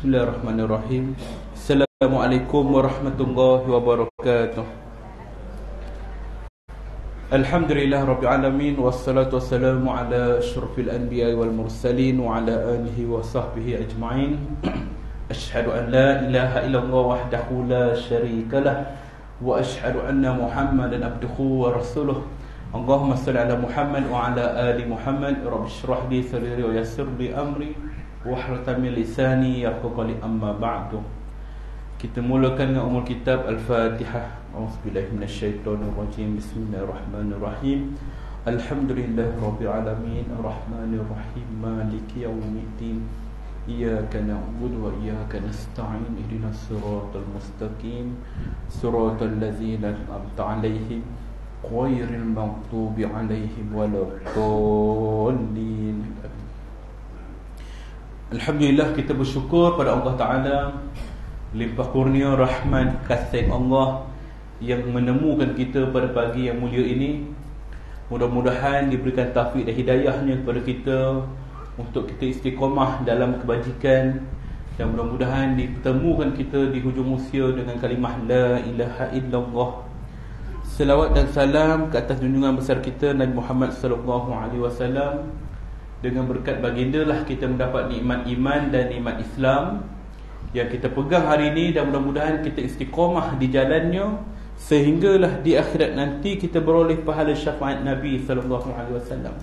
Bismillahirrahmanirrahim. Assalamualaikum warahmatullahi wabarakatuh. Alhamdulillah Rabbil Alamin. Wassalatu wassalamu ala asyrafil anbiya wal mursalin wa ala alihi wa sahbihi ajma'in. Ashhadu an la ilaha illallah wahdahu la syarikalah wa ashhadu anna Muhammadan abduhu wa rasuluh. Allahumma salli ala Muhammad wa ala ali Muhammad. Rabbi shrah li sadri wa yassir li amri wahlul 'uqdatam min lisani yafqahu qawli. Amma ba'du. Kita mulakan dengan umul kitab Al-Fatihah. A'udzubillahi minasyaitonir rajim. Bismillahirrahmanirrahim. Alhamdulillahirabbil alamin, arrahmanir rahim, maliki yaumiddin. Iyyaka na'budu wa iyyaka nasta'in. Ihdinas siratal mustaqim, siratal ladzina an'amta 'alaihim ghairil maghdubi 'alaihim waladdallin. Alhamdulillah, kita bersyukur pada Allah Ta'ala, limpah kurnia rahmat kasih Allah yang menemukan kita pada pagi yang mulia ini. Mudah-mudahan diberikan taufik dan hidayahnya kepada kita untuk kita istiqamah dalam kebajikan, dan mudah-mudahan ditemukan kita di hujung usia dengan kalimah La ilaha illallah. Selawat dan salam ke atas junjungan besar kita Nabi Muhammad sallallahu alaihi wasallam. Dengan berkat baginda lah kita mendapat nikmat iman dan nikmat Islam yang kita pegang hari ini, dan mudah-mudahan kita istiqamah di jalannya sehinggalah di akhirat nanti kita beroleh pahala syafaat Nabi sallallahu alaihi wasallam.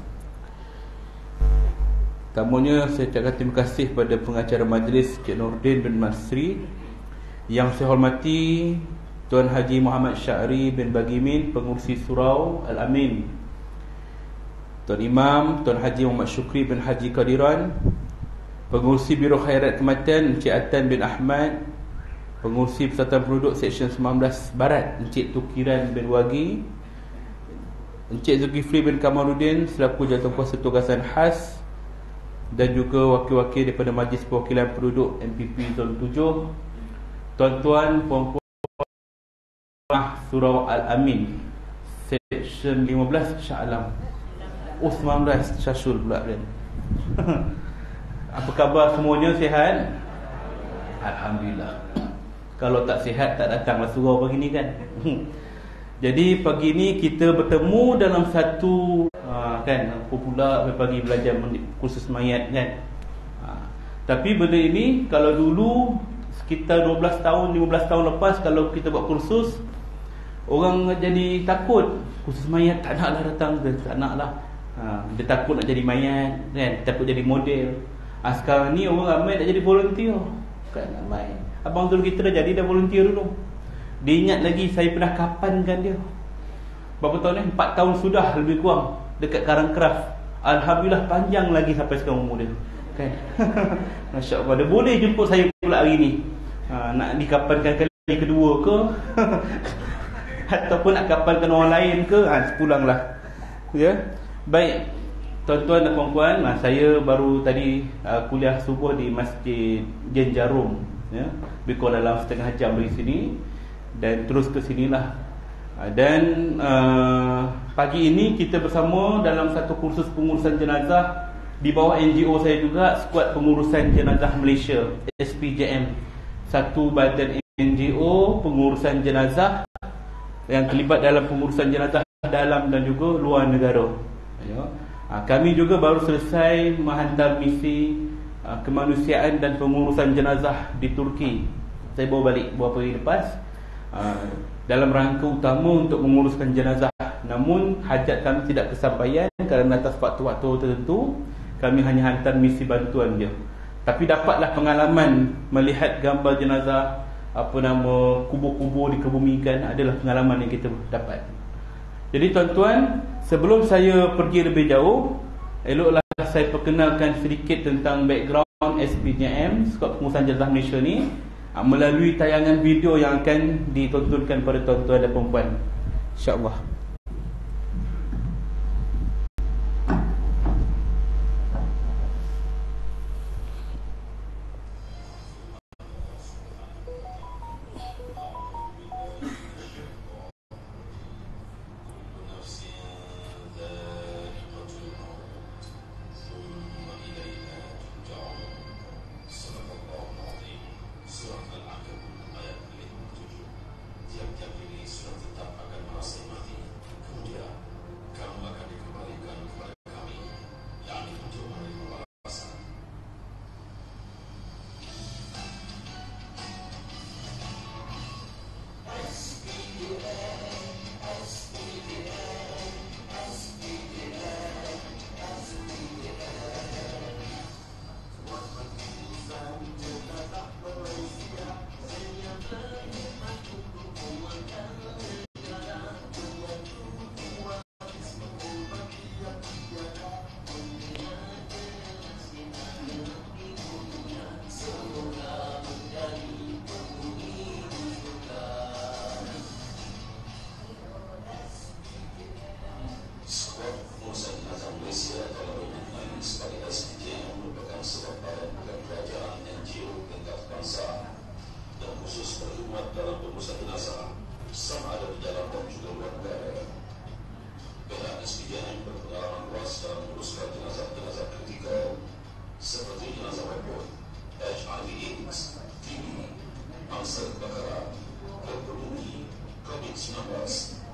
Tamunya saya ucapkan terima kasih pada pengacara majlis Cik Nordin bin Masri. Yang saya hormati Tuan Haji Muhammad Syahri bin Bagimin, pengurusi Surau Al-Amin. Tuan Imam Tuan Haji Muhammad Syukri bin Haji Qadiran, pengurusi Biro Khairat Kematian Encik Atan bin Ahmad, pengurusi Persatuan Penduduk Seksyen 19 Barat Encik Tukiran bin Wagi, Encik Zulkifli bin Kamaluddin selaku Jawatankuasa Tugasan Khas, dan juga wakil-wakil daripada Majlis Perwakilan Penduduk MPP Zon 7, tuan-tuan, puan-puan Surau Al-Amin Seksyen 15 Shah Alam, 19 Syasul pula kan. Apa khabar semuanya, sihat? Alhamdulillah. Kalau tak sihat tak datanglah surau pagi ni kan. Jadi pagi ni kita bertemu dalam satu kan, apa pula pagi belajar kursus mayat kan. Tapi benda ini kalau dulu sekitar 12 tahun 15 tahun lepas, kalau kita buat kursus, orang jadi takut. Kursus mayat tak naklah datang, tak naklah. Dia takut nak jadi mayat kan, takut jadi model. Sekarang ni orang ramai nak jadi volunteer kan, ramai. Abang Zul kita dah jadi, dah volunteer dulu. Dia ingat lagi saya pernah kapankan dia. Berapa tahun ni? 4 tahun sudah lebih kurang dekat Karangcraft. Alhamdulillah panjang lagi sampai sekarang umur dia kan. Masya Allah, dia boleh jemput saya pula hari ni. Nak dikapankan kali kedua ke ataupun nak kapankan orang lain ke, sepulanglah ya. Baik, tuan-tuan dan puan-puan, saya baru tadi kuliah subuh di Masjid Jen Jarum ya. Lebih kurang dalam setengah jam dari sini, dan terus ke sinilah. Dan pagi ini kita bersama dalam satu kursus pengurusan jenazah di bawah NGO saya juga, Skuad Pengurusan Jenazah Malaysia, SPJM. Satu badan NGO pengurusan jenazah yang terlibat dalam pengurusan jenazah dalam dan juga luar negara. Kami juga baru selesai menghantar misi kemanusiaan dan pengurusan jenazah di Turki. Saya bawa balik beberapa hari lepas, dalam rangka utama untuk menguruskan jenazah. Namun hajat kami tidak kesampaian kerana atas waktu-waktu tertentu kami hanya hantar misi bantuan je. Tapi dapatlah pengalaman melihat gambar jenazah, kubur-kubur dikebumikan, adalah pengalaman yang kita dapat. Jadi tuan-tuan, sebelum saya pergi lebih jauh, eloklah saya perkenalkan sedikit tentang background SPJM, Skuad Pengurusan Jenazah Malaysia ni, melalui tayangan video yang akan ditontonkan pada tuan-tuan dan puan-puan, insya-Allah. maklumat dalam pengurusan jenazah sama ada di dalam dan juga luar negara. Pihak SPJM berpengalaman luas dalam menguruskan jenazah-jenazah kritikal seperti jenazah wabah, HIV/AIDS, TB, kanser kebakaran, ekonomi, COVID-19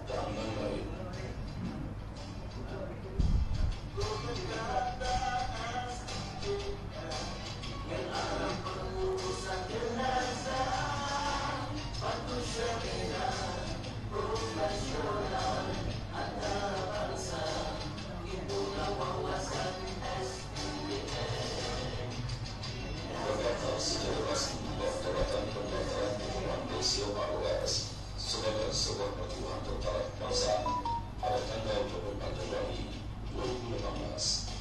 dan lain-lain. Sebagai sebuah perjuangan tertaraf kebangsaan pada tanggal 24 Januari 2018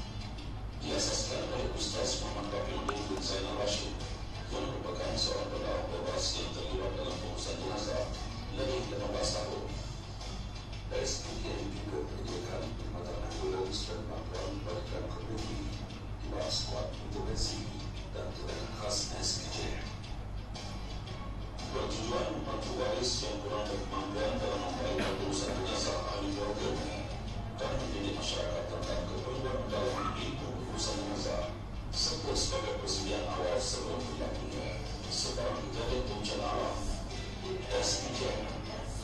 diasaskan oleh Ustaz Muhammad Kafil bin Zainal Rashid yang merupakan seorang pengarah bebas yang terlibat dalam pengurusan jenazah lebih 18 tahun. SPJM juga menyediakan perkhidmatan ambulans dan bantuan barisan komuniti di bawah skuad intervensi dan tindakan khas SPJM. Bertujuan membantu waris yang kurang berkemampuan dalam memperoleh urusan jenazah ahli keluarga dan mendidik masyarakat tentang keperluan dalam ilmu urusan jenazah sebut sebagai persediaan awal sebelum berlakunya sebarang kejadian bencana alam. SPJM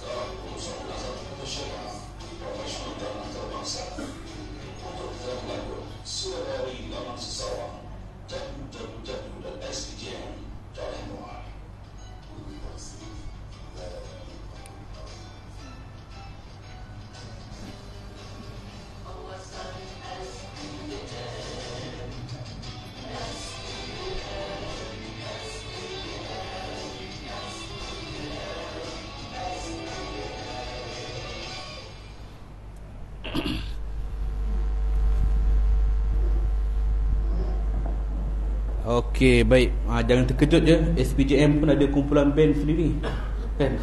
dalam urusan jenazah profesional, profesional dan antarabangsa. Untuk lebih lanjut, sudah dari laman Sesawang www.spjm.my. Okey, baik. Jangan terkejut je, SPJM pun ada kumpulan band sendiri, kan?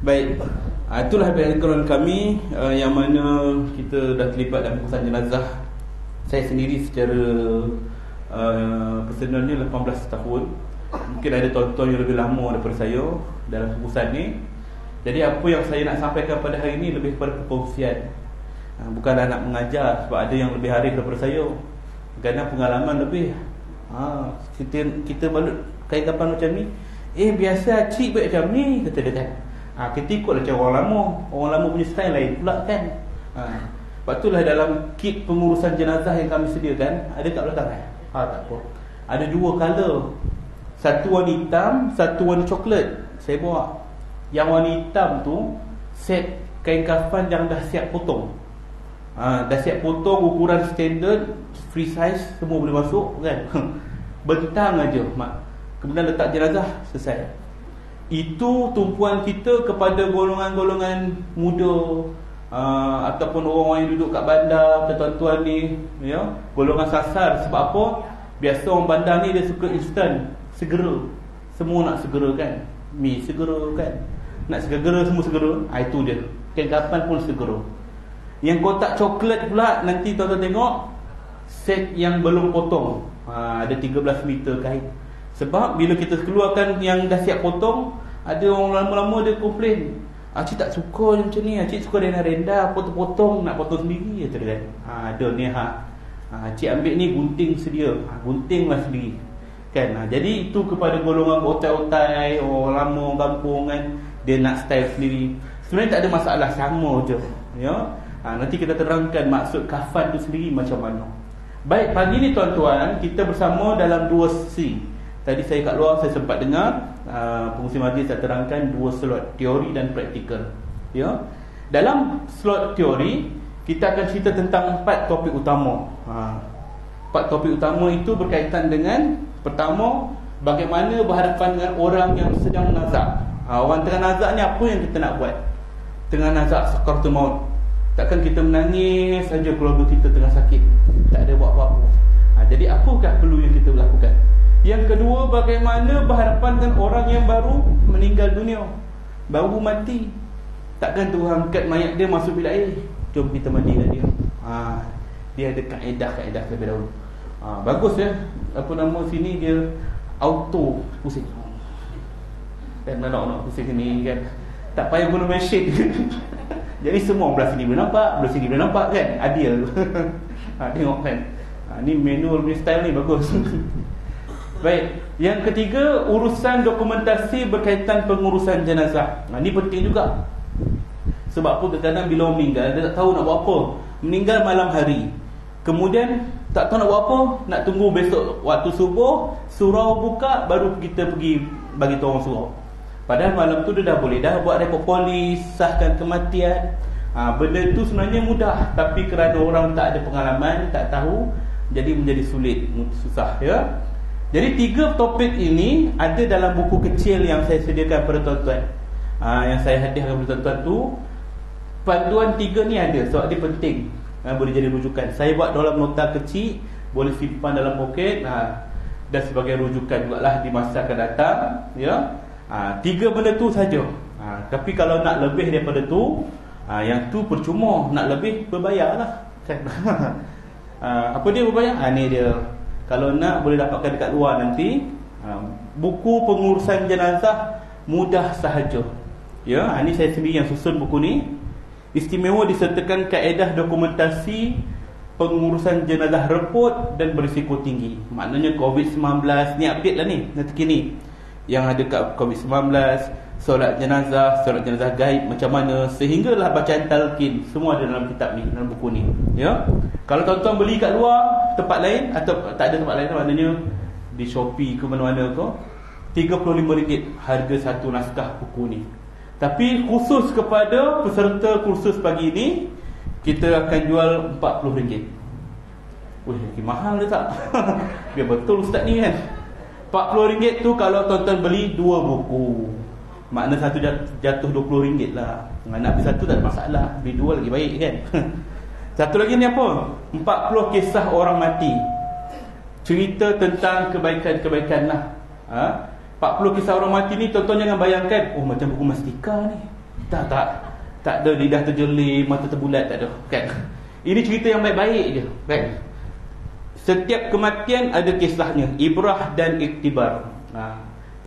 Baik. Itulah background kami, yang mana kita dah terlibat dalam pengurusan jenazah. Saya sendiri secara personalnya 18 tahun. Mungkin ada tuan-tuan yang lebih lama daripada saya dalam pengurusan ni. Jadi apa yang saya nak sampaikan pada hari ini lebih kepada perkongsian, bukanlah nak mengajar, sebab ada yang lebih arif daripada saya, kerana pengalaman lebih. Kita balut kain kapan macam ni, biasa cik buat macam ni, kata dia kan. Kita ikutlah cara orang lama. Orang lama punya style lain pula kan. Sebab itulah dalam kit pengurusan jenazah yang kami sediakan, ada kat belakang kan? Tak apa. Ada 2 color. Satu warna hitam, satu warna coklat. Saya bawa. Yang warna hitam tu set kain kafan yang dah siap potong. Dah siap potong, ukuran standard, free size, semua boleh masuk kan. Bentang aja mak. Kemudian letak jenazah, selesai. Itu tumpuan kita kepada golongan-golongan muda, ataupun orang-orang yang duduk kat bandar, tuan-tuan ni, ya, golongan sasar. Sebab apa? Biasa orang bandar ni dia suka instant, segera. Semua nak segera kan. Mi segera kan. Nak segera, semua segera. Itu dia. Kain kapan pun segera. Yang kotak coklat pula, nanti tuan-tuan tengok set yang belum potong. Ada 13 meter kain. Sebab bila kita keluarkan yang dah siap potong, ada orang lama-lama dia komplain, cik tak suka macam ni, cik suka rendah-rendah, potong-potong, nak potong sendiri, kata dia kan. Ada ni cik ambil ni gunting sedia, guntinglah sendiri kan. Jadi itu kepada golongan otai-otai, orang lama, orang kampung kan, dia nak style sendiri. Sebenarnya tak ada masalah, sama je, ya. Nanti kita terangkan maksud kafan tu sendiri macam mana. Baik, pagi ni tuan-tuan, kita bersama dalam 2 sesi. Tadi saya kat luar, saya sempat dengar pengurusi majlis saya terangkan 2 slot, teori dan praktikal, ya. Dalam slot teori, kita akan cerita tentang 4 topik utama. 4 topik utama itu berkaitan dengan, pertama, bagaimana berhadapan dengan orang yang sedang nazak. Orang tengah nazak ni, apa yang kita nak buat tengah nazak sakaratul maut? Takkan kita menangis saja keluarga kita tengah sakit, tak ada buat apa-apa. Jadi apakah perlu yang kita lakukan? Yang kedua, bagaimana berhadapan dengan orang yang baru meninggal dunia, baru mati. Takkan Tuhan angkat mayat dia masuk bilik air, jom kita mandikan dia. Dia ada kaedah-kaedah terlebih dahulu. Bagus ya. Apa nama sini dia auto pusing. kan, nak sini kan, tak payah guna mesin. Jadi semua belah sini boleh nampak, belah sini boleh nampak kan, adil. Tengok kan, ni manual punya style ni bagus. Baik, yang ketiga, urusan dokumentasi berkaitan pengurusan jenazah. Ni penting juga. Sebab apa, kadang-kadang bila orang meninggal, dia tak tahu nak buat apa. Meninggal malam hari, kemudian tak tahu nak buat apa, nak tunggu besok waktu subuh, surau buka, baru kita pergi bagi tahu orang surau. Padahal malam tu dia dah boleh dah buat report polis, sahkan kematian. Benda tu sebenarnya mudah, tapi kerana orang tak ada pengalaman, tak tahu, jadi menjadi sulit, susah ya. Jadi 3 topik ini ada dalam buku kecil yang saya sediakan kepada tuan-tuan. Yang saya hadiahkan kepada tuan-tuan tu, panduan 3 ni ada, sebab dia penting, boleh jadi rujukan. Saya buat dalam nota kecil, boleh simpan dalam poket, dan sebagai rujukan jugalah di masa akan datang ya. 3 benda tu saja. Tapi kalau nak lebih daripada tu, yang tu percuma. Nak lebih berbayarlah kan. Apa dia berbayar? Ni dia. Kalau nak boleh dapatkan dekat luar nanti. Buku pengurusan jenazah mudah sahaja. Ya, ni saya sendiri yang susun buku ni. Istimewa disertakan kaedah dokumentasi pengurusan jenazah repot dan berisiko tinggi. Maknanya COVID-19 ni update lah ni, terkini. Yang ada kat COVID-19, solat jenazah gaib macam mana, sehinggalah bacaan talqin, semua ada dalam kitab ni, dalam buku ni ya. Kalau tuan-tuan beli kat luar tempat lain, atau tak ada tempat lain, maknanya di Shopee ke mana-mana ke, RM35 harga satu naskah buku ni. Tapi khusus kepada peserta kursus pagi ni, kita akan jual RM40. Wih, lagi mahal dia tak? Biar betul ustaz ni kan. RM40 tu kalau tuan-tuan beli 2 buku, makna satu jatuh RM20 lah. Nak beli satu tak ada masalah, beli 2 lagi baik kan. Satu lagi ni apa? 40 kisah orang mati, cerita tentang kebaikan-kebaikan lah. 40 kisah orang mati ni tuan-tuan jangan bayangkan, oh macam buku Mastika ni. Tak ada lidah terjelim, mata terbulat, tak ada kan. Ini cerita yang baik-baik je kan. Setiap kematian ada kisahnya, ibrah dan iktibar.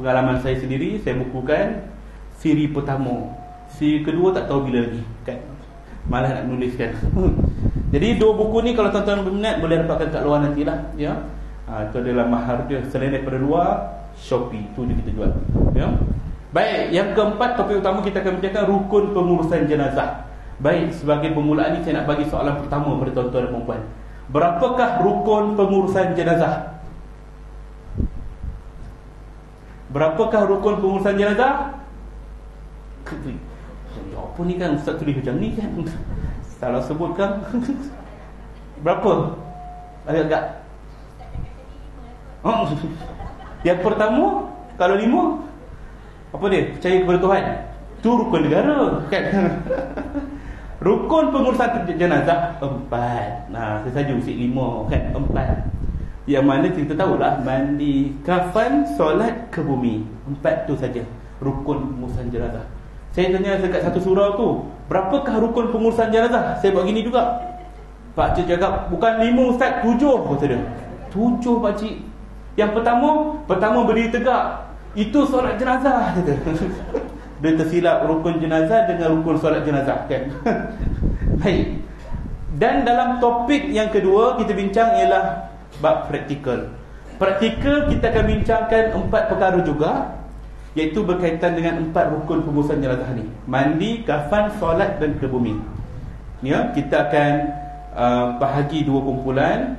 Pengalaman saya sendiri, saya bukukan siri pertama, siri kedua tak tahu bila lagi kan, malah nak nuliskan. Jadi 2 buku ni kalau tuan-tuan berminat boleh dapatkan kat luar nantilah ya. Itu adalah mahar dia. Selain daripada luar, Shopee tu dia kita jual ya. Baik, yang keempat, topik utama kita akan bincangkan rukun pengurusan jenazah. Baik, sebagai permulaan ni saya nak bagi soalan pertama kepada tuan-tuan dan puan-puan. Berapakah rukun pengurusan jenazah? Berapakah rukun pengurusan jenazah? Apa ni kan ustaz tulis macam ni kan, salah sebutkan. Berapa? Agak-agak yang pertama, kalau 5, apa dia? Percaya kepada Tuhan. Tu rukun negara kan. Rukun pengurusan jenazah 4. Saya saja usik 5 kan, 4. Yang mana kita tahulah, mandi, kafan, solat ke bumi. 4 tu saja rukun pengurusan jenazah. Saya tanya dekat satu surau tu, berapakah rukun pengurusan jenazah? Saya buat gini juga. Pak cik cakap, bukan 5 ustaz, 7 kata dia. 7 pak cik. Yang pertama berdiri tegak, itu solat jenazah kata. Dia tersilap rukun jenazah dengan rukun solat jenazah kan. Baik. Dan dalam topik yang kedua kita bincang ialah bab praktikal. Praktikal kita akan bincangkan 4 perkara juga, iaitu berkaitan dengan 4 rukun pengurusan jenazah ni. Mandi, kafan, solat dan ke bumi. Ya, kita akan bahagi 2 kumpulan.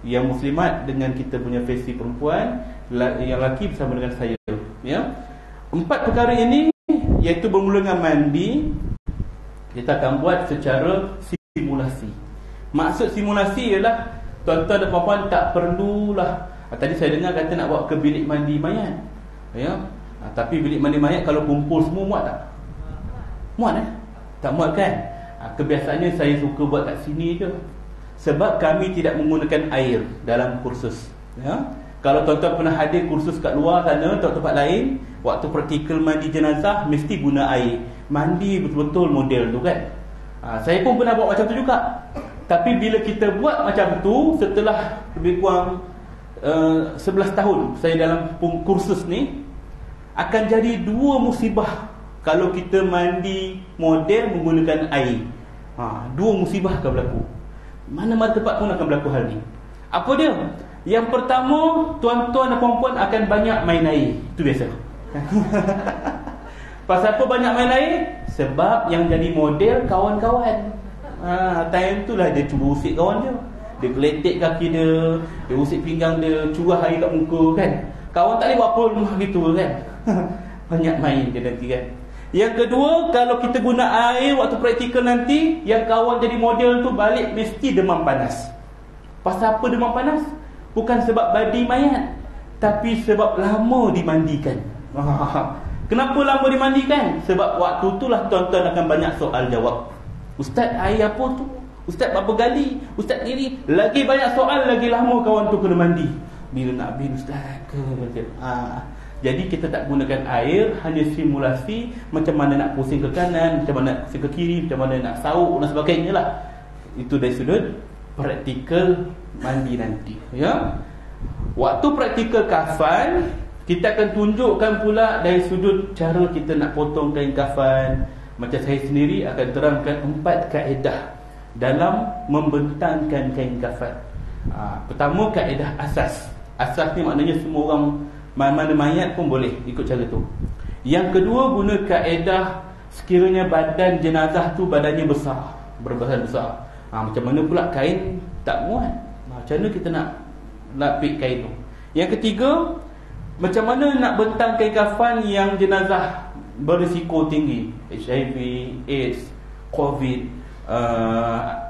Yang muslimat dengan kita punya versi perempuan, yang lelaki bersama dengan saya ya. 4 perkara ini, iaitu bermula dengan mandi, kita akan buat secara simulasi. Maksud simulasi ialah tuan-tuan dan puan-puan tak perlulah. Tadi saya dengar kata nak bawa ke bilik mandi mayat ya. Tapi bilik mandi mayat kalau kumpul semua muat tak? Muat tak muat kan? Kebiasaannya saya suka buat kat sini je, sebab kami tidak menggunakan air dalam kursus ya. Kalau tuan-tuan pernah hadir kursus kat luar sana, tempat lain, waktu praktikal mandi jenazah mesti guna air. Mandi betul-betul model tu kan. Saya pun pernah buat macam tu juga. Tapi bila kita buat macam tu, setelah lebih kurang 11 tahun saya dalam kursus ni, akan jadi dua musibah kalau kita mandi model menggunakan air. Dua musibah akan berlaku. Mana-mana tempat pun akan berlaku hal ni. Apa dia? Yang pertama, tuan-tuan dan puan-puan akan banyak main air. Itu biasa. Pasal apa banyak main air? Sebab yang jadi model kawan-kawan. Time tu lah dia cuba usik kawan dia. Dia geletek kaki dia, dia usik pinggang dia, curah air kat muka kan. Kawan tak boleh buat apa rumah gitu kan. Banyak main dia nanti kan. Yang kedua, kalau kita guna air waktu praktikal nanti, yang kawan jadi model tu balik mesti demam panas. Pasal apa demam panas? Bukan sebab badi mayat, tapi sebab lama dimandikan. Kenapa lama dimandikan? Sebab waktu itulah tuan-tuan akan banyak soal jawab. Ustaz, air apa tu? Ustaz, berapa gali? Ustaz ni lagi banyak soal, lagi lama kawan tu kena mandi. Bila nak bin Ustaz ke? Jadi kita tak gunakan air, hanya simulasi macam mana nak pusing ke kanan, macam mana nak pusing ke kiri, macam mana nak sauk dan sebagainya lah. Itu dari sudut praktikal mandi nanti, ya. Waktu praktikal kafan, kita akan tunjukkan pula dari sudut cara kita nak potong kain kafan. Macam saya sendiri akan terangkan 4 kaedah dalam membentangkan kain kafan. Pertama, kaedah asas. Asas ni maknanya semua orang, mana mayat pun boleh ikut cara tu. Yang kedua, guna kaedah sekiranya badan jenazah tu badannya besar, berbadan besar. Macam mana pula kain tak muat? Macam mana kita nak lapik kain tu? Yang ketiga, macam mana nak bentang kain kafan yang jenazah berisiko tinggi, HIV, AIDS, COVID,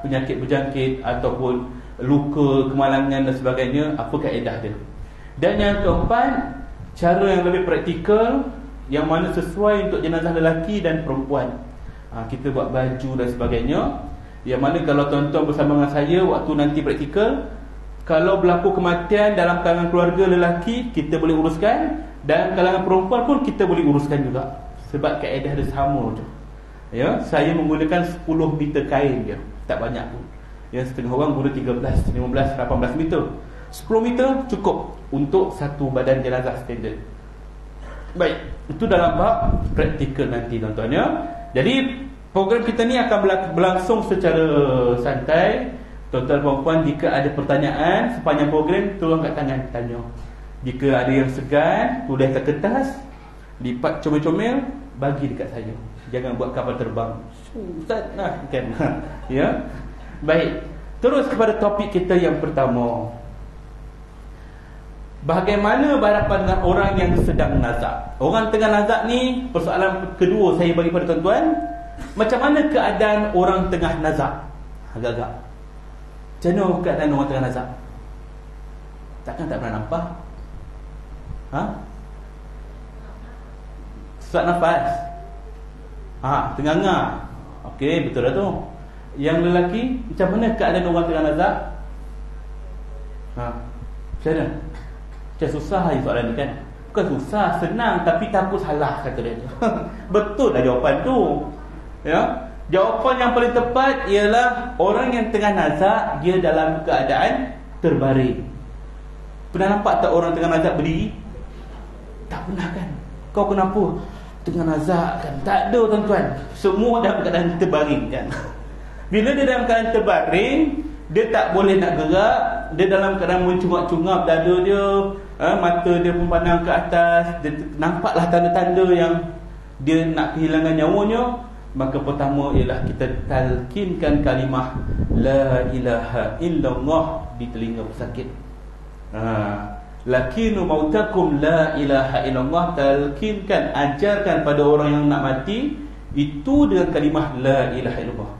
penyakit berjangkit ataupun luka, kemalangan dan sebagainya. Apa kaedah dia? Dan yang keempat, cara yang lebih praktikal, yang mana sesuai untuk jenazah lelaki dan perempuan. Kita buat baju dan sebagainya. Yang mana kalau tuan-tuan bersama dengan saya waktu nanti praktikal, kalau berlaku kematian dalam kalangan keluarga lelaki, kita boleh uruskan, dan kalangan perempuan pun kita boleh uruskan juga. Sebab kaedah dia sama je. Ya, saya menggunakan 10 meter kain je, tak banyak pun. Ya, setengah orang guna 13, 15, 18 meter. 10 meter cukup untuk satu badan jenazah standard. Baik, itu dalam bab praktikal nanti tuan-tuan ya. Jadi program kita ni akan berlangsung secara santai. Tuan-tuan puan-puan, jika ada pertanyaan sepanjang program, tolong kat tangan tanya. Jika ada yang segan, tulis kat kertas, lipat comel-comel, bagi dekat saya. Jangan buat kapal terbang. Ustaz kan. Ya. Baik, terus kepada topik kita yang pertama. Bagaimana berhadapan dengan orang yang sedang nazak? Orang tengah nazak ni, persoalan kedua saya bagi pada tuan-tuan. Macam mana keadaan orang tengah nazak? Agak-agak. Macam mana keadaan orang tengah nazak? Takkan tak pernah nampak? Sesak nafas? Tengah-ngah? Okey, betul dah tu. Yang lelaki, macam mana keadaan orang tengah nazak? Macam mana? Macam susah hari soalan ni kan? Bukan susah, senang, tapi takut salah kata dia. Betul lah jawapan tu. Ya, jawapan yang paling tepat ialah orang yang tengah nazak, dia dalam keadaan terbaring. Pernah nampak tak orang tengah nazak berdiri? Tak pernah kan? Kau kenapa tengah nazak kan? Tak ada tuan-tuan. Semua dalam keadaan terbaring kan? Bila dia dalam keadaan terbaring, dia tak boleh nak gerak. Dia dalam keadaan mencungap-cungap dada dia, mata dia pun pandang ke atas. Dia nampaklah tanda-tanda yang dia nak kehilangan nyawanya. Maka pertama ialah kita talkinkan kalimah La ilaha illallah di telinga pesakit. Lakinu mautakum la ilaha illallah. Talkinkan, ajarkan pada orang yang nak mati itu dengan kalimah La ilaha illallah.